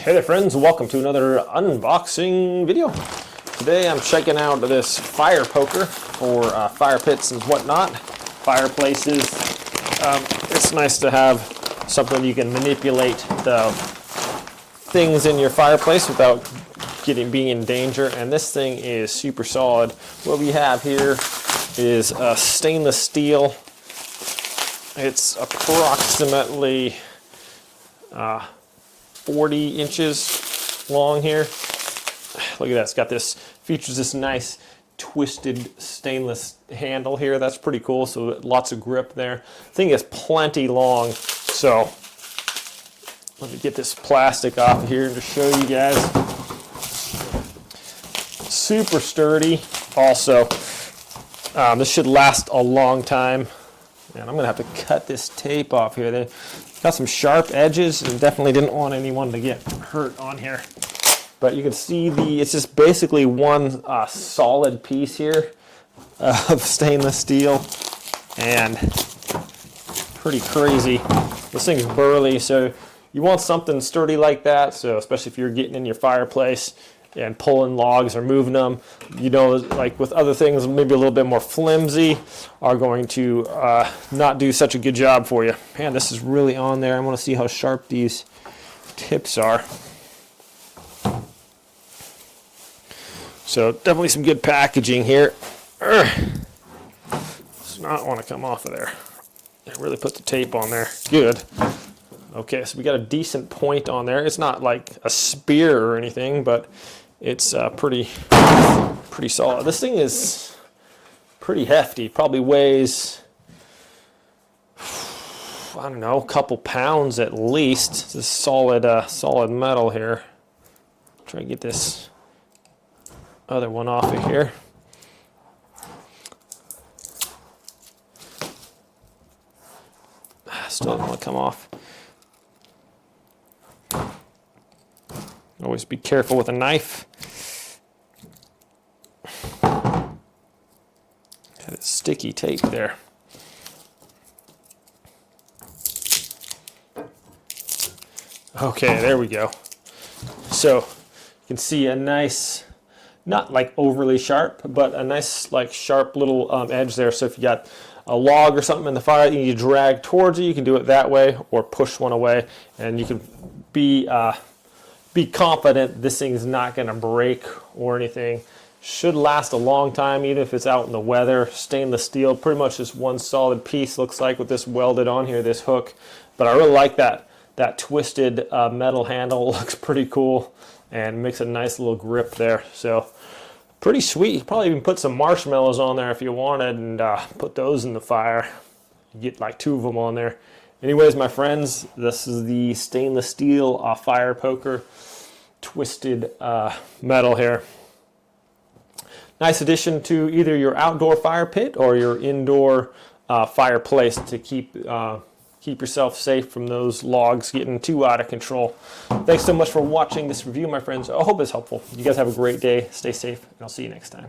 Hey there friends, welcome to another unboxing video. Today I'm checking out this fire poker for fire pits and whatnot, fireplaces. It's nice to have something you can manipulate the things in your fireplace without being in danger, and this thing is super solid. What we have here is stainless steel. It's approximately 40 inches long here. Look at that, it's got this, features this nice twisted stainless handle here. That's pretty cool, so lots of grip there. Thing is plenty long, so let me get this plastic off here and just show you guys. Super sturdy also. This should last a long time. And I'm gonna have to cut this tape off here. They got some sharp edges and definitely didn't want anyone to get hurt on here. But you can see it's just basically one solid piece here of stainless steel, and pretty crazy. This thing's burly, so you want something sturdy like that. So especially if you're getting in your fireplace and pulling logs or moving them, you know, like with other things maybe a little bit more flimsy, are going to not do such a good job for you. Man, this is really on there. I want to see how sharp these tips are. So definitely some good packaging here. Does not want to come off of there. I really put the tape on there. Good. Okay, so we got a decent point on there. It's not like a spear or anything, but it's pretty solid. This thing is pretty hefty. Probably weighs, I don't know, a couple pounds at least. It's a solid metal here. Try to get this other one off of here. Still don't want to come off. Always be careful with a knife. Got a sticky tape there. Okay, there we go. So you can see a nice, not like overly sharp, but a nice like sharp little edge there. So if you got a log or something in the fire you need to drag towards you can do it that way, or push one away, and you can be confident this thing is not going to break or anything. Should last a long time even if it's out in the weather. Stainless steel, pretty much just one solid piece, looks like, with this welded on here, this hook. But I really like that twisted metal handle. It looks pretty cool and makes a nice little grip there. So pretty sweet. You probably even put some marshmallows on there if you wanted, and put those in the fire. You get like 2 of them on there. Anyways, my friends, this is the stainless steel fire poker, twisted metal here. Nice addition to either your outdoor fire pit or your indoor fireplace to keep yourself safe from those logs getting too out of control. Thanks so much for watching this review, my friends. I hope it's helpful. You guys have a great day. Stay safe, and I'll see you next time.